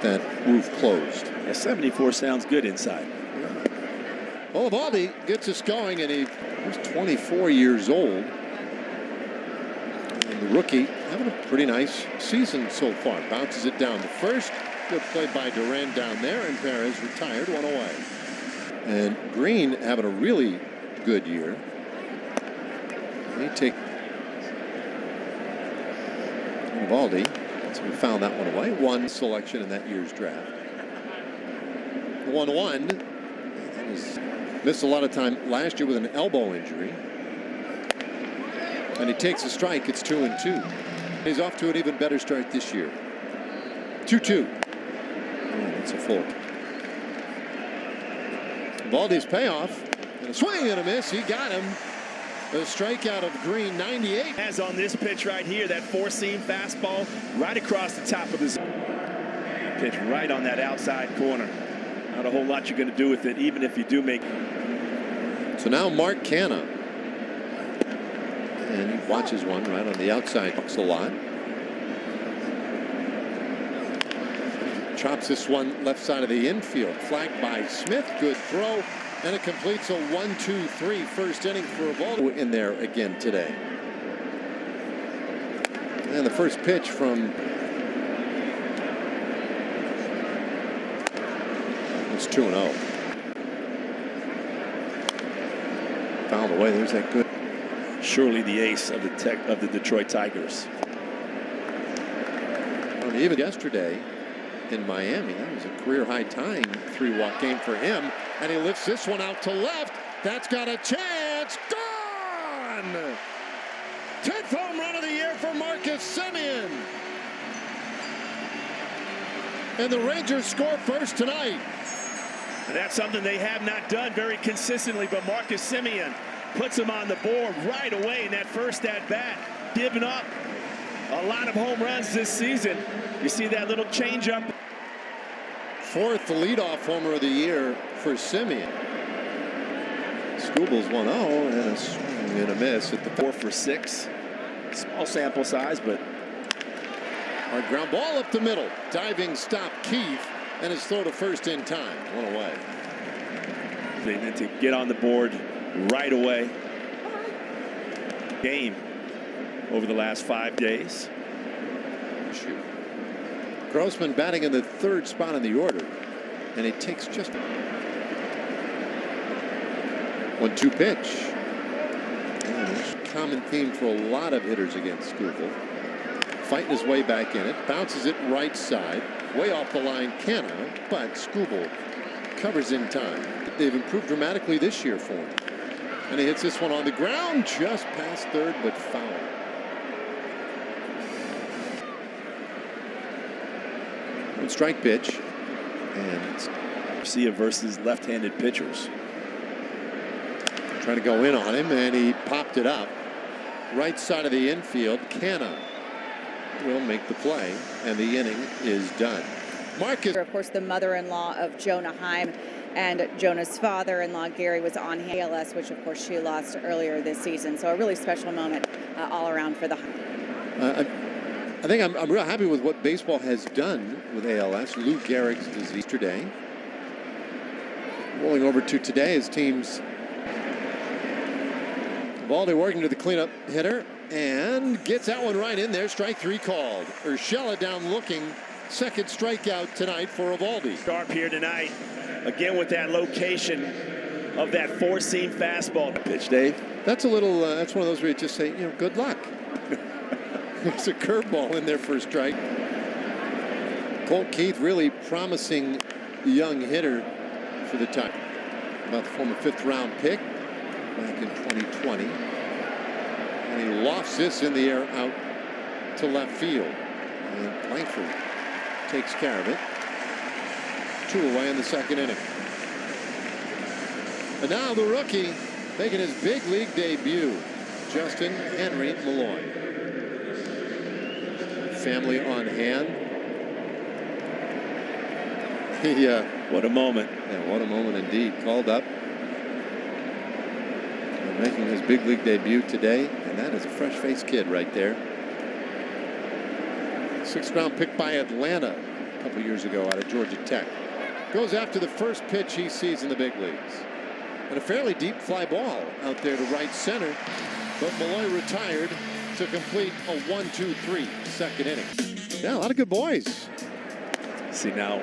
get that roof closed. Yeah, 74 sounds good inside. Eovaldi gets us going, and he's 24 years old. And the rookie having a pretty nice season so far. Bounces it down to first. Good play by Duran down there, and Perez retired, one away. And Green having a really good year. They take Eovaldi. So we found that one away. One selection in that year's draft. 1-1. He's missed a lot of time last year with an elbow injury. And he takes a strike. It's 2-2. He's off to an even better start this year. 2-2. That's a full. Eovaldi's payoff. And a swing and a miss. He got him. A strikeout of Green, 98. As on this pitch right here, that four-seam fastball right across the top of his pitch, right on that outside corner. Not a whole lot you're going to do with it, even if you do make. So now Mark Canha. And he watches one right on the outside. Looks a lot. Chops this one left side of the infield. Flagged by Smith. Good throw. And it completes a 1-2-3 first inning for Eovaldi in there again today. And the first pitch from it's 2-0. Fouled away. There's that good. Surely the ace of the Detroit Tigers. And even yesterday in Miami, that was a career high tying 3-walk game for him. And he lifts this one out to left. That's got a chance. Gone! 10th home run of the year for Marcus Semien. And the Rangers score first tonight. And that's something they have not done very consistently, but Marcus Semien puts him on the board right away in that first at-bat. Giving up a lot of home runs this season. You see that little changeup. Fourth leadoff homer of the year for Semien. Skubal's 1-0 and a swing and a miss at the 4 for 6. Small sample size, but hard ground ball up the middle. Diving stop Keith, and his throw to first in time. One away. They need to get on the board right away. Game over the last 5 days. Shoot. Grossman batting in the third spot in the order, and he takes just 1-2 pitch. Common theme for a lot of hitters against Skubal. Fighting his way back in it, bounces it right side, way off the line, Canha, but Skubal covers in time. They've improved dramatically this year for him. And he hits this one on the ground, just past third, but foul. One strike pitch, and it's Garcia versus left-handed pitchers. Trying to go in on him, and he popped it up. Right side of the infield, Canha will make the play, and the inning is done. Marcus. Of course, the mother-in-law of Jonah Heim and Jonah's father-in-law, Gary, was on ALS, which, of course, she lost earlier this season. So a really special moment all around for the I think I'm real happy with what baseball has done with ALS. Lou Gehrig's disease today. Rolling over to today's teams. Eovaldi working to the cleanup hitter and gets that one right in there. Strike 3 called. Urshela down looking. Second strikeout tonight for Eovaldi. Sharp here tonight. Again with that location of that four-seam fastball. Pitch, Dave. That's a little, that's one of those where you just say, you know, good luck. There's a curveball in there for a strike. Colt Keith, really promising young hitter for the time. About the former 5th round pick back in 2020. And he lofts this in the air out to left field. And Langford takes care of it. 2 away in the second inning. And now the rookie making his big league debut, Justin Henry Malloy. Family on hand. What a moment. Yeah, what a moment indeed. Called up. And making his big league debut today. And that is a fresh-faced kid right there. 6th round pick by Atlanta. couple years ago out of Georgia Tech. Goes after the first pitch he sees in the big leagues. And a fairly deep fly ball out there to right center. But Malloy retired to complete a 1-2-3 second inning. Yeah, a lot of good boys. See now.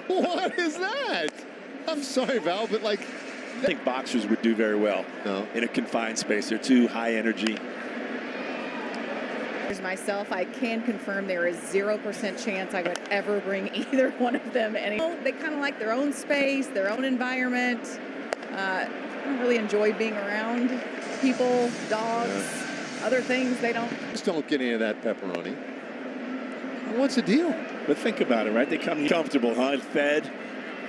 What is that? I'm sorry, Val, but like... I think boxers would do very well in a confined space. They're too high energy. Myself, I can confirm there is 0% chance I would ever bring either one of them any. They kind of like their own space, their own environment. I don't really enjoy being around people, dogs, other things. They don't. Just don't get any of that pepperoni. What's the deal? But think about it, right? They come comfortable, huh? Fed,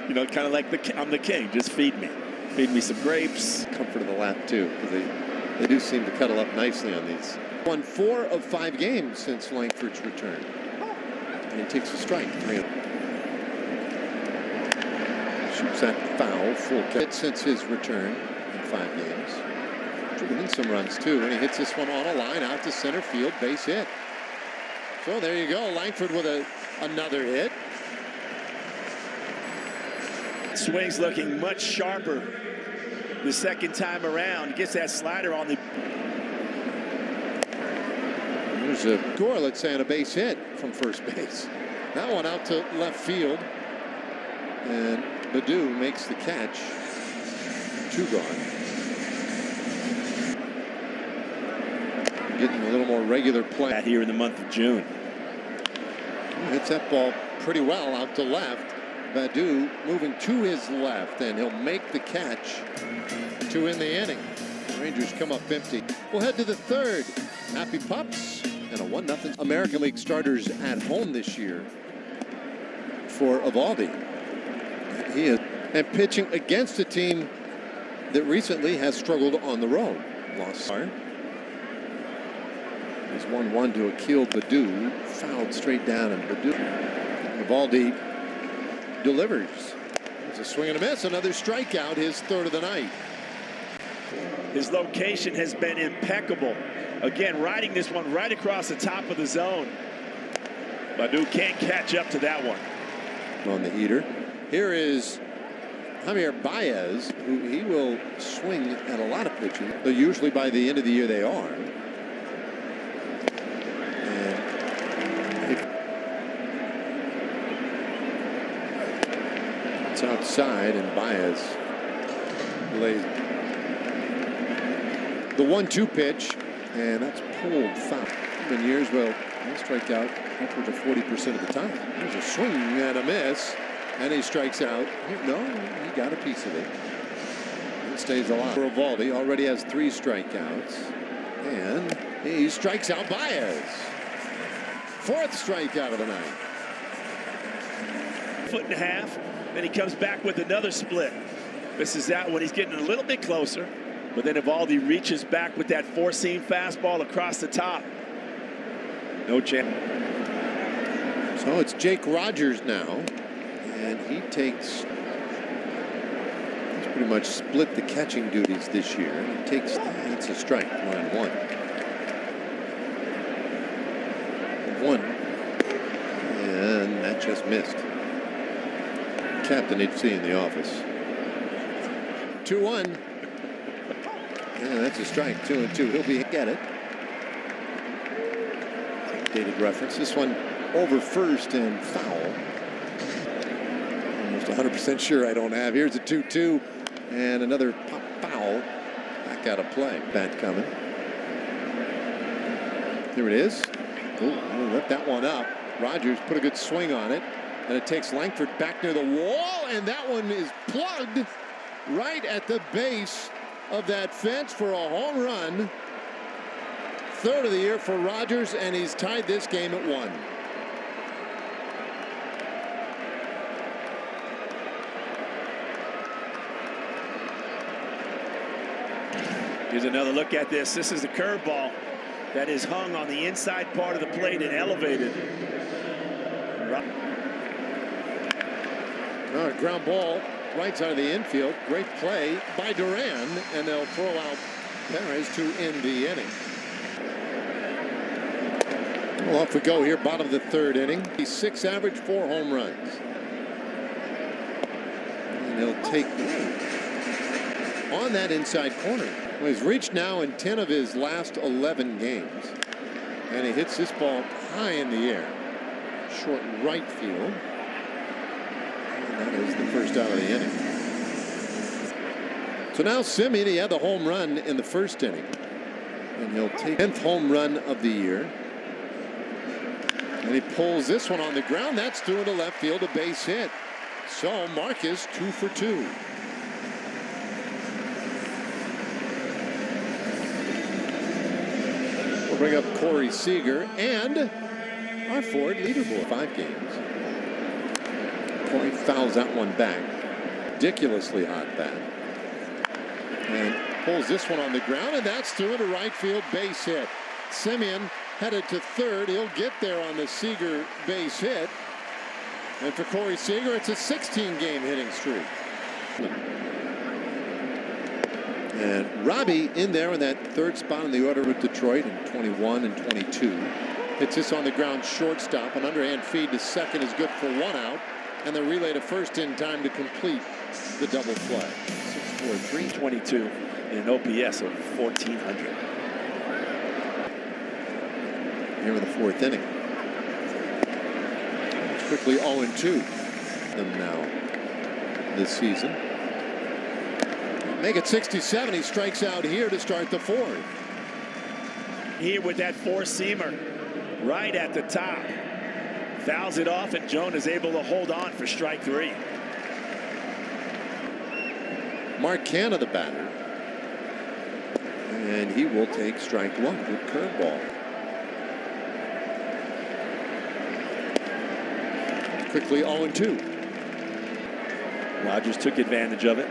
you know, kind of like I'm the king. Just feed me. Feed me some grapes. Comfort of the lap, too, because they do seem to cuddle up nicely on these. Won 4 of 5 games since Langford's return. And he takes a strike. Shoots that foul, full catch since his return in 5 games. Driven in some runs, too, and he hits this one on a line out to center field, base hit. So there you go, Langford with another hit. Swing's looking much sharper the second time around. Gets that slider on the... There's a score, let's say, on a base hit from first base. That one out to left field. And Baddoo makes the catch. 2 gone. Getting a little more regular play here in the month of June. He hits that ball pretty well out to left. Baddoo moving to his left, and he'll make the catch to end the inning. Rangers come up empty. We'll head to the 3rd. Happy Pups and a 1-0 American League starters at home this year for Eovaldi. He is and pitching against a team that recently has struggled on the road. Lost fire. There's 1-1 to Akil Baddoo. Fouled straight down, and Baddoo. Eovaldi delivers. There's a swing and a miss. Another strikeout, his 3rd of the night. His location has been impeccable. Again, riding this one right across the top of the zone. Baddoo can't catch up to that one. On the heater. Here is Javier Baez, who he will swing at a lot of pitching. But usually by the end of the year they are. And it's outside, and Baez lays the 1-2 pitch. And that's pulled foul. In years, well, he'll strike out upwards of 40% of the time. There's a swing and a miss, and he strikes out. No, he got a piece of it. It stays alive. Eovaldi already has 3 strikeouts, and he strikes out Baez. 4th strikeout of the night. 1.5 feet, and he comes back with another split. This is that when he's getting a little bit closer. But then Eovaldi reaches back with that 4-seam fastball across the top. No chance. So it's Jake Rogers now. And he takes... He's pretty much split the catching duties this year. He takes... That's a strike. 1-1. 1. And that just missed. Captain HC in the office. 2-1. Yeah, that's a strike. 2-2. He'll be get it. Dated reference. This one over first and foul. Almost 100% sure I don't have. Here's a 2-2 and another pop foul. Back out of play. Bat coming. Here it is. Oh, let that one up. Rogers put a good swing on it, and it takes Langford back near the wall, and that one is plugged right at the base of that fence for a home run. 3rd of the year for Rogers, and he's tied this game at 1. Here's another look at this. This is the curveball that is hung on the inside part of the plate and elevated. All right, ground ball. Right side of the infield. Great play by Duran, and they'll throw out Perez to end the inning. Well, off we go here, bottom of the third inning. He's 6 average, 4 home runs. And he'll take on that inside corner. Well, he's reached now in 10 of his last 11 games. And he hits this ball high in the air. Short right field. And that is the first out of the inning. So now Semien, he had the home run in the first inning. And he'll take 10th home run of the year. And he pulls this one on the ground. That's through into left field, a base hit. So Marcus 2 for 2. We'll bring up Corey Seager and our Ford leaderboard. 5 games. Corey fouls that one back. Ridiculously hot bat. And pulls this one on the ground, and that's through into right field, base hit. Semien headed to third. He'll get there on the Seager base hit. And for Corey Seager, it's a 16-game hitting streak. And Robbie in there in that third spot in the order with Detroit in 21 and 22. Hits this on the ground, shortstop. An underhand feed to second is good for 1 out. And the relay to first in time to complete the double play. 6-4-3. 22 and an OPS of 1,400. Here in the 4th inning. It's quickly 0-2 them now this season. Make it 67. He strikes out here to start the 4th. Here with that 4-seamer right at the top. Fouls it off, and Joan is able to hold on for strike 3. Mark Canha, the batter. And he will take strike 1. Good curveball. Quickly 0-2. Rogers took advantage of it.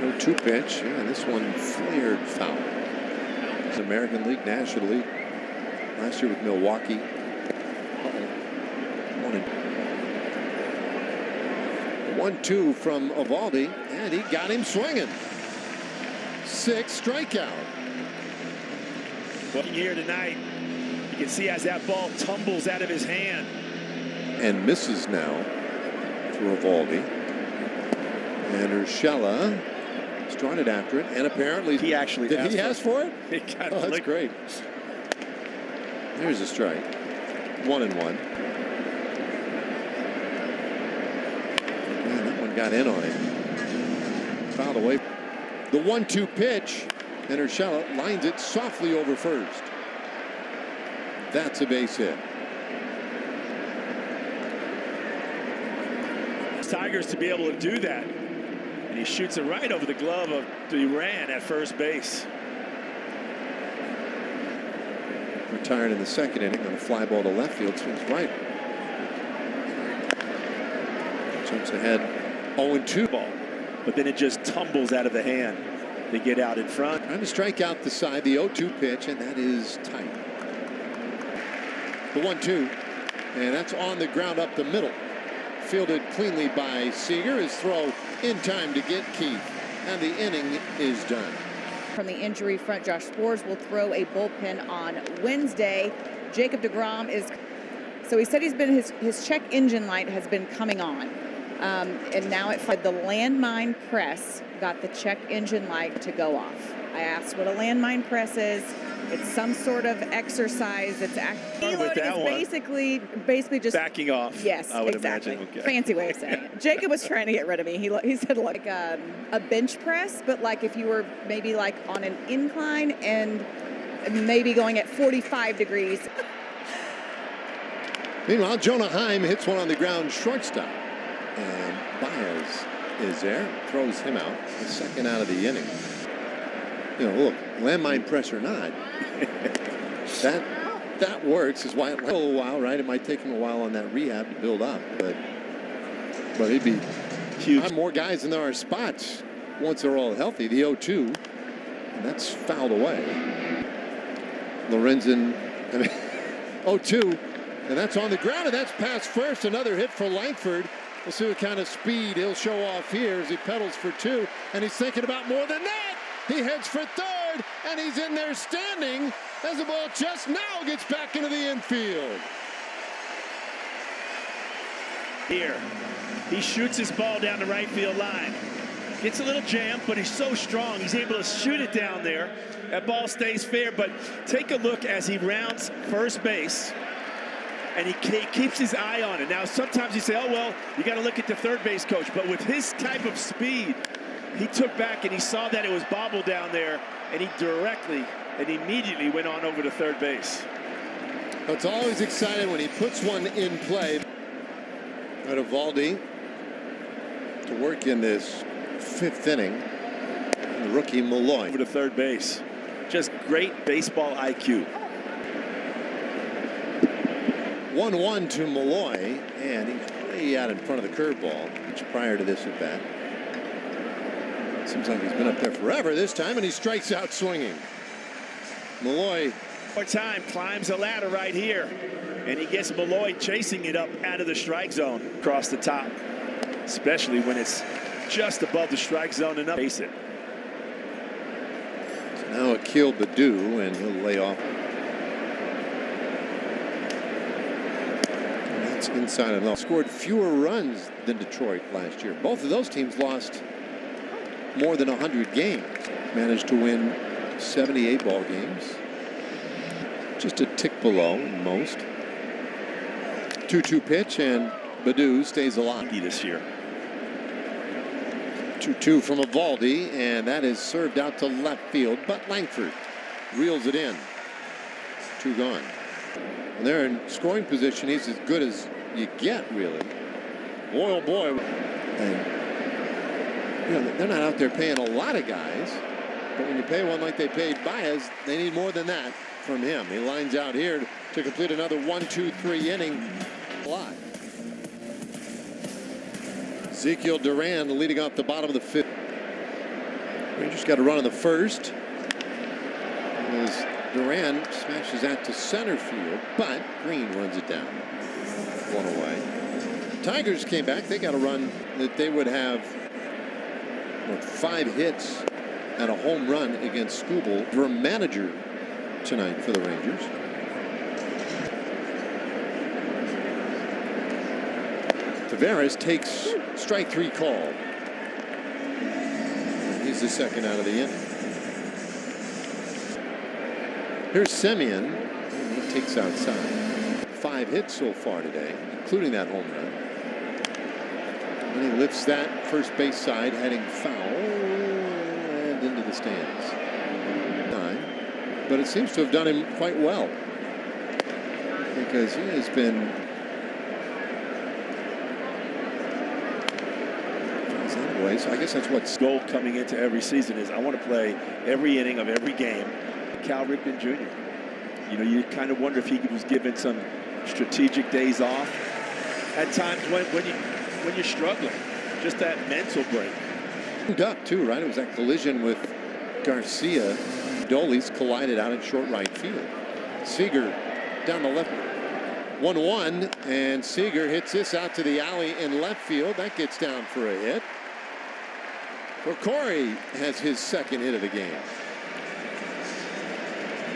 0-2 pitch. Yeah, this one flared foul. It's American League, National League. Last year with Milwaukee. 1-2 from Eovaldi, and he got him swinging. 6 strikeout. Looking here tonight, you can see as that ball tumbles out of his hand. And misses now for Eovaldi. And Urshela started after it, and apparently he actually did he ask for it? He got oh, that's great. There's a strike. 1-1. Man, that one got in on it. Fouled away. The 1-2 pitch, and Urshela lines it softly over first. That's a base hit. Tigers to be able to do that, and he shoots it right over the glove of Duran at first base. Retired in the 2nd inning on a fly ball to left field, swings right. Jumps ahead 0-2 ball, but then it just tumbles out of the hand. They get out in front. Trying to strike out the side, the 0-2 pitch, and that is tight. The 1-2, and that's on the ground up the middle. Fielded cleanly by Seager. His throw in time to get Keith, and the inning is done. From the injury front, Josh Sborz will throw a bullpen on Wednesday. Jacob deGrom is, so he said he's been his check engine light has been coming on, and now the landmine press got the check engine light to go off. I asked what a landmine press is. It's some sort of exercise. It's basically just backing off. Yes, I would exactly. Imagine. Okay. Fancy way of saying it. Jacob was trying to get rid of me. He said like a bench press, but like if you were maybe like on an incline and maybe going at 45 degrees. Meanwhile, Jonah Heim hits one on the ground, shortstop, and Baez is there, throws him out, the 2nd out of the inning. You know, look, landmine press or not, that works. Is why it took a little while, right? It might take him a while on that rehab to build up, but he'd be huge. More guys than there are spots once they're all healthy. The 0-2, and that's fouled away. Lorenzen, 0-2, and that's on the ground, and that's past first. Another hit for Langford. We'll see what kind of speed he'll show off here as he pedals for 2, and he's thinking about more than that. He heads for 3rd, and he's in there standing as the ball just now gets back into the infield. Here, he shoots his ball down the right field line. Gets a little jammed, but he's so strong, he's able to shoot it down there. That ball stays fair, but take a look as he rounds first base, and he keeps his eye on it. Now, sometimes you say, oh, well, you got to look at the third base coach, but with his type of speed, he took back and he saw that it was bobbled down there, and he directly and immediately went on over to third base. It's always exciting when he puts one in play. Eovaldi to work in this fifth inning. And the rookie Malloy over to third base. Just great baseball IQ. 1-1 to Malloy, and he's way out in front of the curveball prior to this at bat. Seems like he's been up there forever this time, and he strikes out swinging. Malloy. More time, climbs the ladder right here, and he gets Malloy chasing it up out of the strike zone across the top, especially when it's just above the strike zone and up. Base it. So now Akil Baddoo, and he'll lay off. That's inside and low. Scored fewer runs than Detroit last year. Both of those teams lost more than 100 games. Managed to win 78 ball games. Just a tick below most. 2-2 pitch, and Baddoo stays alive this year. 2-2 from Eovaldi, and that is served out to left field, but Langford reels it in. 2 gone. And they're in scoring position. He's as good as you get, really. Boy, oh boy. And, you know, they're not out there paying a lot of guys, but when you pay one like they paid Baez, they need more than that from him. He lines out here to complete another 1-2-3 inning. Live. Ezekiel Duran leading off the bottom of the fifth. Rangers got a run on the first. As Duran smashes that to center field, but Green runs it down. 1 away. Tigers came back. They got a run that they would have 5 hits and a home run against Skubal. For manager tonight for the Rangers. Tavares takes strike 3 call. He's the second out of the inning. Here's Semien. He takes outside. 5 hits so far today, including that home run. And he lifts that first base side, heading foul and into the stands. 9. But it seems to have done him quite well, because he has been way. So I guess that's what's goal coming into every season is I want to play every inning of every game. Cal Ripken Jr. You know, you kind of wonder if he was given some strategic days off at times when you're struggling. Just that mental break. Up too, right? It was that collision with Garcia. Dolis collided out in short right field. Seager down the left. 1-1, and Seager hits this out to the alley in left field. That gets down for a hit. Well, Corey has his second hit of the game.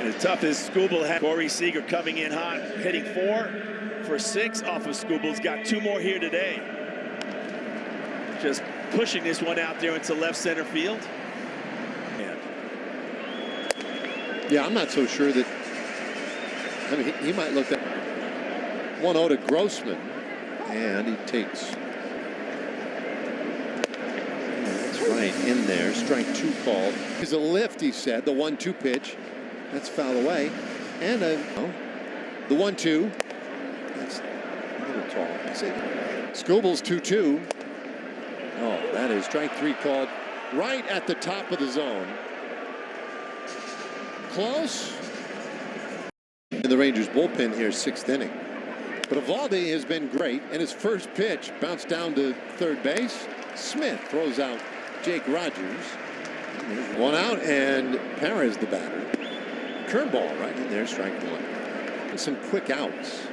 And as tough as Skubal had, Corey Seager coming in hot, hitting 4 for 6 off of Skubal's got 2 more here today. Just pushing this one out there into left center field. Yeah, I'm not so sure that. I mean, he might look at 1-0 to Grossman, and he takes. That's right in there. Strike 2 called. He's a lift, he said. The 1-2 pitch. That's fouled away. And the 1-2. That's a little tall. Skubal's 2-2. Oh, that is strike 3 called right at the top of the zone. Close. In the Rangers bullpen here, 6th inning. But Eovaldi has been great, and his first pitch bounced down to third base. Smith throws out Jake Rogers. 1 out, and Perez the batter. Curveball right in there, strike 1. And some quick outs.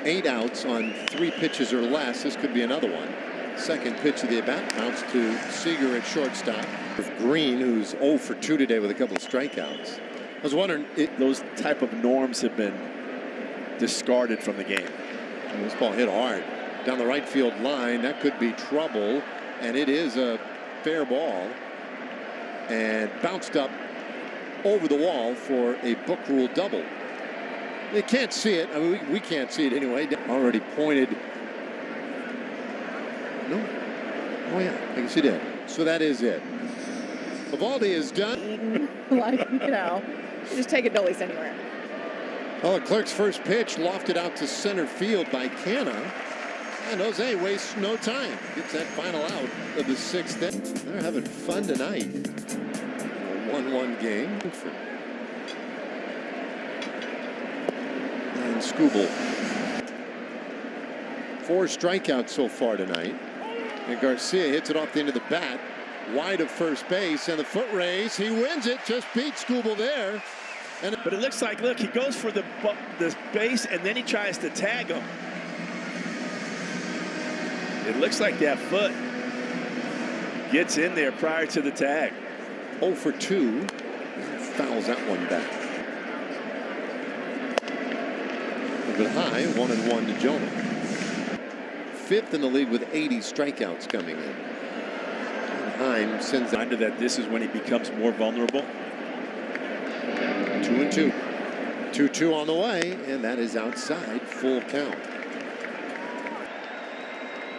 8 outs on 3 pitches or less. This could be another one. Second pitch of the at-bat bounce to Seager at shortstop. Green, who's 0 for 2 today with a couple of strikeouts. was wondering, those type of norms have been discarded from the game. This ball hit hard down the right field line. That could be trouble, and it is a fair ball, and bounced up over the wall for a book rule double. They can't see it. I mean, we can't see it anyway. Already pointed. No. Oh yeah, I guess he did. So that is it. Eovaldi is done. Like, you know, just take it Dolly's anywhere. Well, the Clerk's first pitch lofted out to center field by Canna. And Jose wastes no time. Gets that final out of the sixth. They're having fun tonight. A 1-1 game. And Skubal. 4 strikeouts so far tonight. And Garcia hits it off the end of the bat. Wide of first base, and the foot race. He wins it. Just beat Skubal there. But it looks like, look, he goes for the base, and then he tries to tag him. It looks like that foot gets in there prior to the tag. 0 for 2. Fouls that one back. A bit high, 1-1 to Jonah. 5th in the league with 80 strikeouts coming in. Heim sends reminder that this is when he becomes more vulnerable. 2-2. 2-2 on the way, and that is outside. Full count.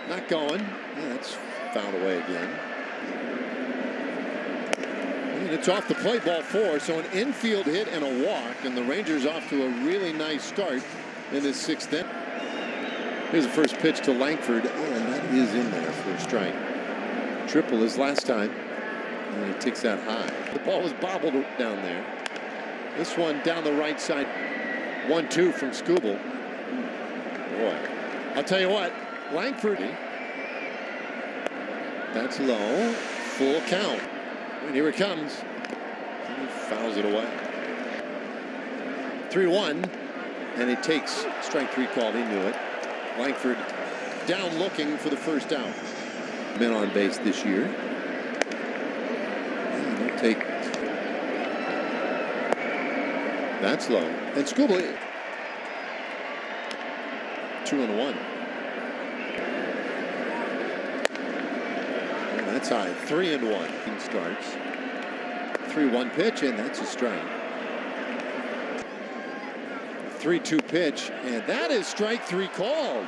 Not going. Yeah, that's fouled away again. And it's off the plate, ball 4. So an infield hit and a walk, and the Rangers off to a really nice start in this 6th inning. Here's the first pitch to Langford, and that is in there for a strike. Triple his last time, and he takes that high. The ball was bobbled down there. This one down the right side. 1-2 from Skubal. Boy, I'll tell you what, Langford. That's low. Full count. And here it comes. And he fouls it away. 3-1, and he takes strike 3 called. He knew it. Langford down looking for the first out. Been on base this year. And he'll take. That's low. And Skubal. 2-1. And that's high. 3-1. Starts. 3-1 pitch, and that's a strike. 3-2 pitch, and that is strike 3 called.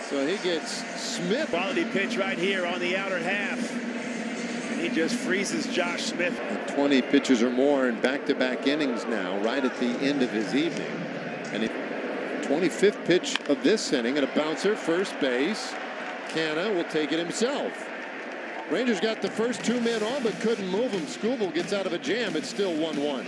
So he gets Smith. Quality pitch right here on the outer half. And he just freezes Josh Smith. 20 pitches or more in back-to-back innings now, right at the end of his evening. And the 25th pitch of this inning, and a bouncer, first base. Canna will take it himself. Rangers got the first 2 men on, but couldn't move him. Skubal gets out of a jam. It's still 1-1.